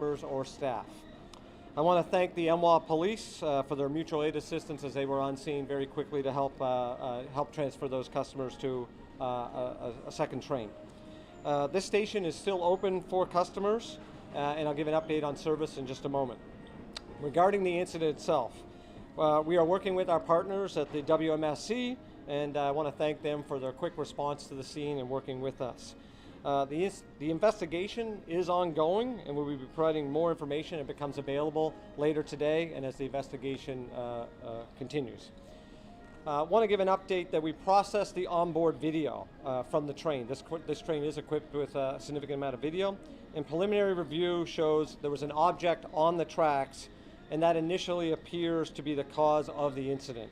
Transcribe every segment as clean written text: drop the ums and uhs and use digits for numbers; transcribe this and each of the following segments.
customers or staff. I want to thank the MWA police for their mutual aid assistance as they were on scene very quickly to help transfer those customers to a second train. This station is still open for customers, and I'll give an update on service in just a moment. Regarding the incident itself, we are working with our partners at the WMSC, and I want to thank them for their quick response to the scene and working with us. The investigation is ongoing, and we'll be providing more information as it becomes available later today and as the investigation continues. I want to give an update that we processed the onboard video from the train. This train is equipped with a significant amount of video, and preliminary review shows there was an object on the tracks, and that initially appears to be the cause of the incident.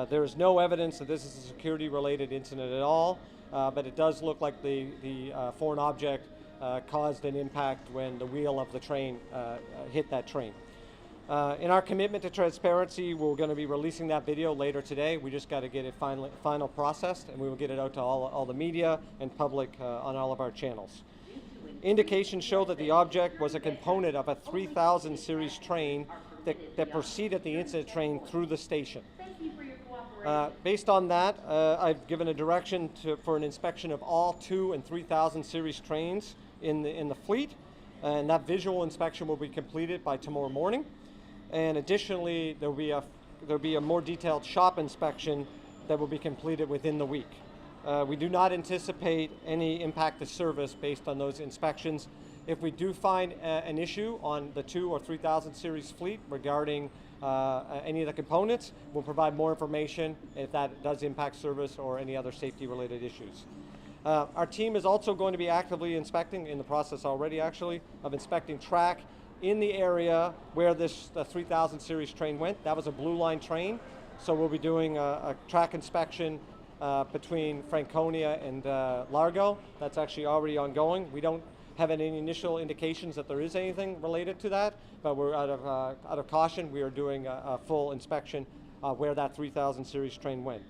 There is no evidence that this is a security-related incident at all. But it does look like the foreign object caused an impact when the wheel of the train hit that train. In our commitment to transparency, we're going to be releasing that video later today. We just got to get it final processed, and we will get it out to all the media and public on all of our channels. Indications show that the object was a component of a 3000 series train that preceded the incident train through the station. Based on that, I've given a direction for an inspection of all 2,000 and 3,000 series trains in the fleet, and that visual inspection will be completed by tomorrow morning. And additionally, there'll be a more detailed shop inspection that will be completed within the week. We do not anticipate any impact to service based on those inspections. If we do find an issue on the 2,000 or 3,000 series fleet regarding any of the components, we'll provide more information if that does impact service or any other safety-related issues. Our team is also going to be actively inspecting, in the process already actually, of inspecting track in the area where the 3000 series train went. That was a Blue Line train, so we'll be doing a track inspection between Franconia and Largo. That's actually already ongoing. We don't have any initial indications that there is anything related to that, but we're out of caution. We are doing a full inspection where that 3000 series train went.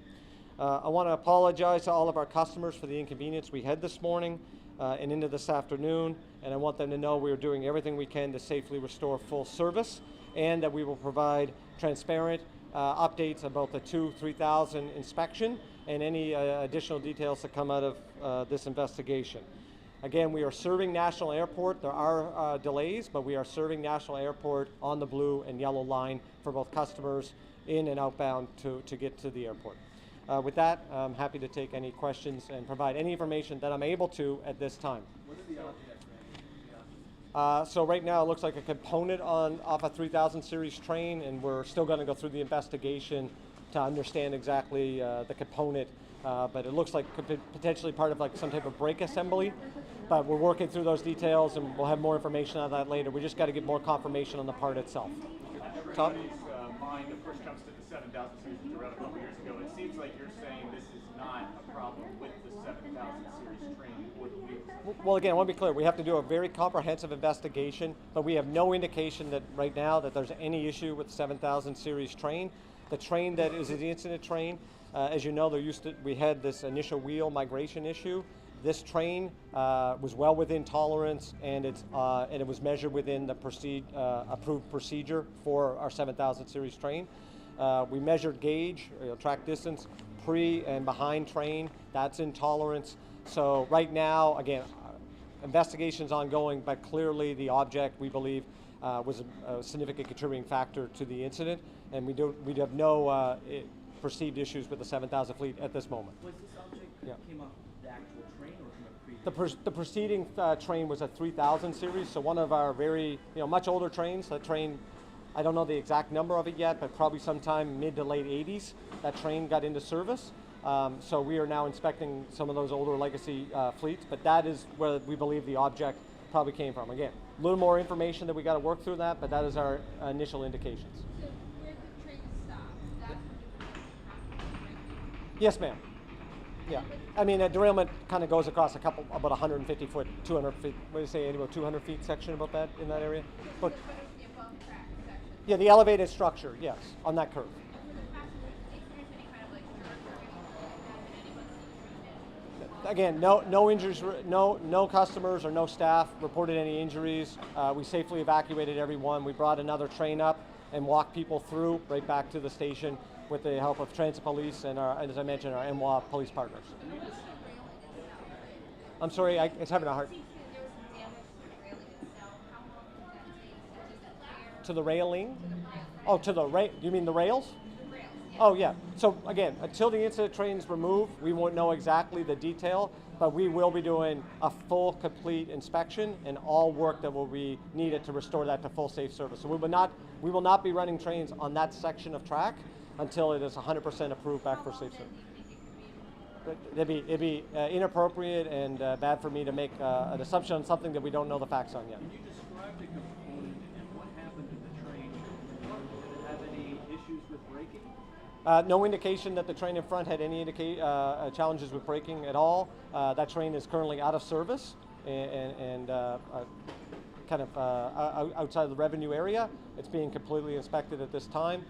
I want to apologize to all of our customers for the inconvenience we had this morning and into this afternoon, and I want them to know we are doing everything we can to safely restore full service, and that we will provide transparent updates about the 3000 inspection and any additional details that come out of this investigation. Again, we are serving National Airport. There are delays, but we are serving National Airport on the blue and yellow line for both customers in and outbound to get to the airport. With that, I'm happy to take any questions and provide any information that I'm able to at this time. What is the object? So right now it looks like a component off a 3000 series train, and we're still going to go through the investigation to understand exactly the component, but it looks like potentially part of like some type of brake assembly. But we're working through those details, and we'll have more information on that later. We just got to get more confirmation on the part itself. Everybody's mind, of course, comes to the 7000 series that was around a couple years ago. It seems like you're saying this is not a problem with the 7000 series train or the wheels. Well, again, I want to be clear. We have to do a very comprehensive investigation, but we have no indication that right now that there's any issue with the 7000 series train. The train that is the incident train, as you know, we had this initial wheel migration issue. This train was well within tolerance, and it was measured within the approved procedure for our 7000 series train. We measured gauge, track distance, pre and behind train. That's in tolerance. So right now, again, investigation's ongoing, but clearly the object, we believe, was a significant contributing factor to the incident, and we have no perceived issues with the 7000 fleet at this moment. Was this object came off the actual train or from a previous? The preceding train was a 3000 series, so one of our very much older trains. That train, I don't know the exact number of it yet, but probably sometime mid to late 80s, that train got into service. So we are now inspecting some of those older legacy fleets, but that is where we believe the object probably came from. Again, a little more information that we got to work through that, but that is our initial indications. So where the train stopped, that's Yes, ma'am. Yeah, I mean, a derailment kind of goes across about 150 foot, 200 feet. What do you say, about 200 feet section about that in that area? But yeah, the elevated structure, yes, on that curve. Again, no injuries, no customers or no staff reported any injuries. We safely evacuated everyone. We brought another train up and walked people through right back to the station with the help of transit police and as I mentioned, our MWA police partners. I'm sorry, it's having a hard. There was some damage to the railing itself. How long did that take? Just a tear? To the railing? To the rail. Oh, to the rail. You mean the rails? The rails, yeah. Oh yeah. So again, until the incident train's removed, we won't know exactly the detail, but we will be doing a full, complete inspection and all work that will be needed to restore that to full safe service. So we will not be running trains on that section of track until it is 100% approved back for safe service. But it'd be inappropriate and bad for me to make an assumption on something that we don't know the facts on yet. Can you describe the component and what happened to the train? Did it have any issues with braking? No indication that the train in front had any challenges with braking at all. That train is currently out of service and kind of outside of the revenue area. It's being completely inspected at this time.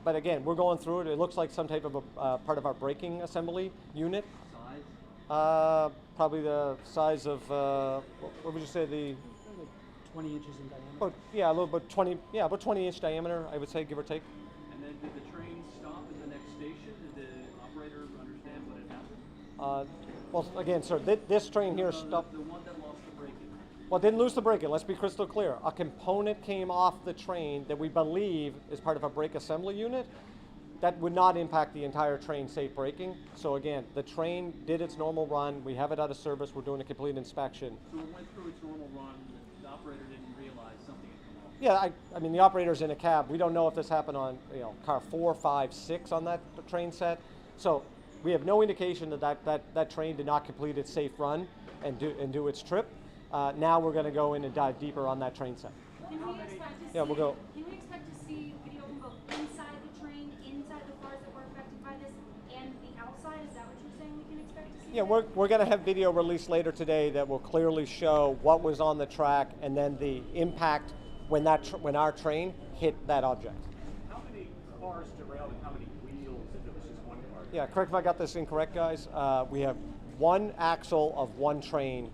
But again, we're going through it. It looks like some type of a part of our braking assembly unit. Size? Probably the size of, what would you say, the 20 inches in diameter. about, yeah, a little bit 20, yeah, about 20-inch diameter, I would say, give or take. And then did the train stop at the next station? Did the operator understand what had happened? Well, again, sir, this train here stopped. The one that lost the braking. Well, didn't lose the braking. Let's be crystal clear. A component came off the train that we believe is part of a brake assembly unit. That would not impact the entire train safe braking. So again, the train did its normal run. We have it out of service. We're doing a complete inspection. So it went through its normal run. The operator didn't realize something had come off. Yeah, I mean, the operator's in a cab. We don't know if this happened on car 4, 5, 6 on that train set. So we have no indication that train did not complete its safe run and do its trip. Now we're going to go in and dive deeper on that train set. Can we expect to Yeah, we'll go. Can we expect to see video from both inside the train, inside the cars that were affected by this, and the outside? Is that what you're saying we can expect to see? Yeah, we're going to have video released later today that will clearly show what was on the track and then the impact when our train hit that object. How many cars derailed and how many wheels if it was just one car? Yeah, correct if I got this incorrect, guys. We have one axle of one train.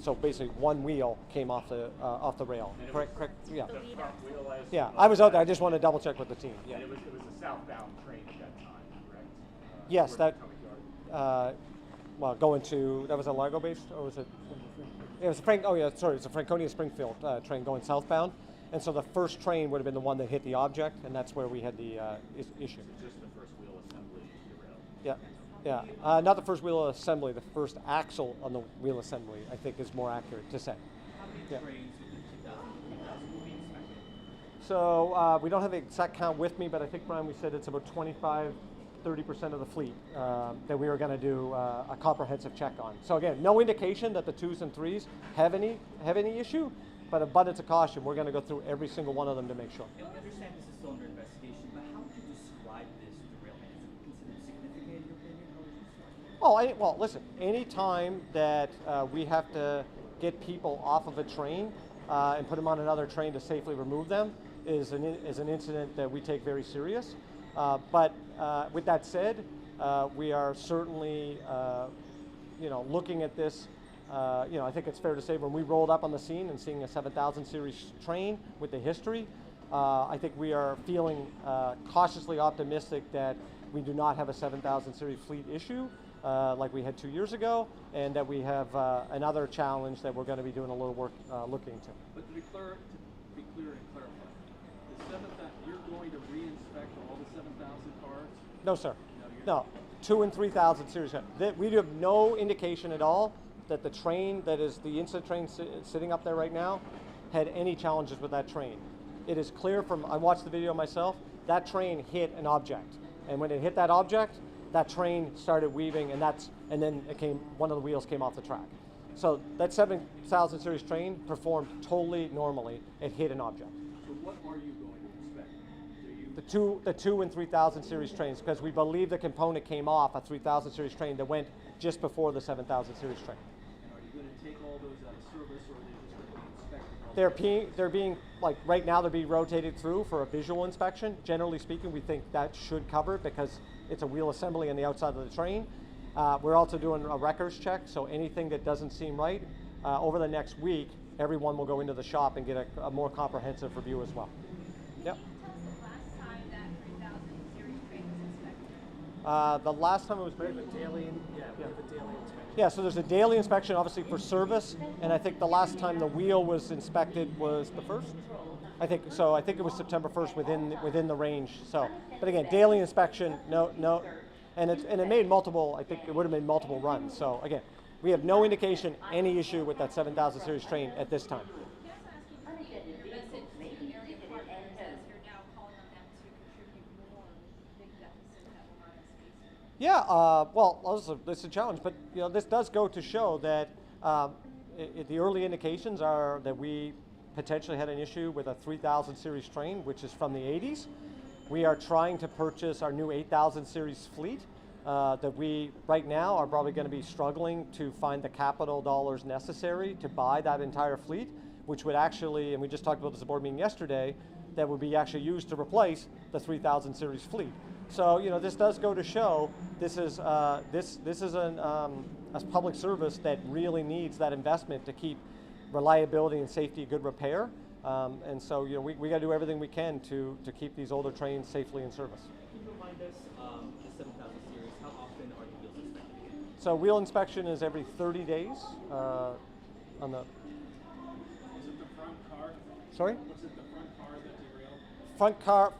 So basically, one wheel came off the rail. Correct. Yeah. The front wheel, I assume, Yeah. I was out there. I just want to double check with the team. Yeah. And it was a southbound train at that time, correct? Yes. Toward That. Potomac Yard. Well, going to that was a Largo based or was it? It was a Frank. Oh yeah, sorry. It's a Franconia Springfield train going southbound, and so the first train would have been the one that hit the object, and that's where we had the issue. Just the first wheel assembly derailed. Yeah. Yeah, not the first wheel assembly, the first axle on the wheel assembly, I think is more accurate to say. How many Yeah. trains within 2000 will be inspected? So we don't have the exact count with me, but I think, Brian, we said it's about 25-30% of the fleet that we are going to do a comprehensive check on. So again, no indication that the 2s and 3s have any issue, but abundance of caution, we're going to go through every single one of them to make sure. And we understand this is still under investigation, but how would you describe this derailment? Is it considered significant in your opinion? How would you describe it? Well, listen, any time that we have to get people off of a train and put them on another train to safely remove them is an incident that we take very serious. But with that said, we are certainly, looking at this. I think it's fair to say when we rolled up on the scene and seeing a 7000 series train with the history, I think we are feeling cautiously optimistic that we do not have a 7000 series fleet issue like we had 2 years ago, and that we have another challenge that we're going to be doing a little work looking into. But to be clear and clarify, the 7,000, you're going to re-inspect all the 7,000 cars? No, sir. No, No, 2 and 3000 series. We have no indication at all that the train that is the incident train sitting up there right now had any challenges with that train. It is clear from, I watched the video myself, that train hit an object. And when it hit that object, that train started weaving, and then one of the wheels came off the track. So that 7000 series train performed totally normally. It hit an object. So what are you going to inspect? The 2 and 3000 series trains, because we believe the component came off a 3000 series train that went just before the 7000 series train. And are you going to take all those out of service, or are they just going to be inspected? They're being, like right now, they're being rotated through for a visual inspection. Generally speaking, we think that should cover it because it's a wheel assembly on the outside of the train. We're also doing a records check, so anything that doesn't seem right, over the next week, everyone will go into the shop and get a more comprehensive review as well. Yep. Can you tell us the last time that 3000 series train was inspected? The last time it was. We have a daily, we have a daily inspection. Yeah, so there's a daily inspection, obviously for service, and I think the last time the wheel was inspected was the 1st. I think so. I think it was September 1st within the range. So, but again, daily inspection, no, and it made multiple. I think it would have made multiple runs. So again, we have no indication any issue with that 7000 series train at this time. Can I also ask you your message to the area partners as you're now calling on them to contribute more with the big deficit that WMATA is facing? Yeah, well, this is a challenge, but this does go to show that the early indications are that we potentially had an issue with a 3000 series train, which is from the 80s. We are trying to purchase our new 8000 series fleet that we right now are probably going to be struggling to find the capital dollars necessary to buy that entire fleet, which would actually, and we just talked about this at board meeting yesterday, that would be actually used to replace the 3000 series fleet. So this does go to show this is a public service that really needs that investment to keep reliability and safety, good repair, and so we got to do everything we can to keep these older trains safely in service. Can you remind us, the 7000 series, how often are the wheels inspected again? So wheel inspection is every 30 days on the. Is it the front car? Sorry. Was it the front car that derailed?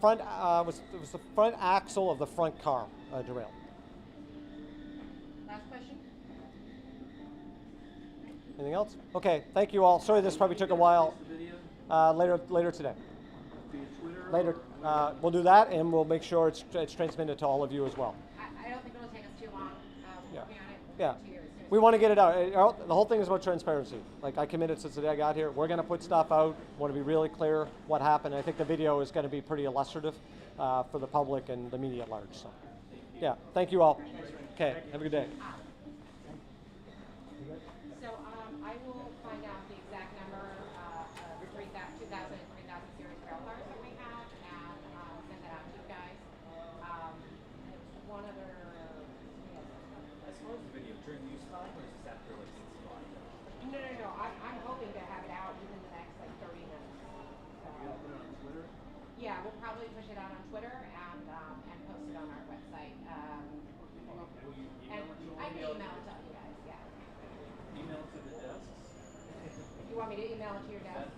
It was the front axle of the front car derailed. Last question? Anything else? Okay, thank you all. Sorry this probably took a while. Later today. Later, we'll do that, and we'll make sure it's transmitted to all of you as well. I don't think it'll take us too long. Yeah. Working on it. Yeah. 2 years. We want to get it out. The whole thing is about transparency. Like I committed since the day I got here. We're going to put stuff out. Want to be really clear what happened. I think the video is going to be pretty illustrative for the public and the media at large. So, yeah, thank you all. Okay, have a good day. So I will find out the exact number of 2000 and 3000 series rail cars that we have and send that out to you guys. There's one other. As far as the video, during use time or is this after like it's gone? No. I'm hoping to have it out within the next 30 minutes. So, You gonna put it on Twitter? yeah, we'll probably push it out on Twitter and post it on our website. Will you And email it to I can email it to you guys. Yeah. Email to the desks? You want me to email it to your desk?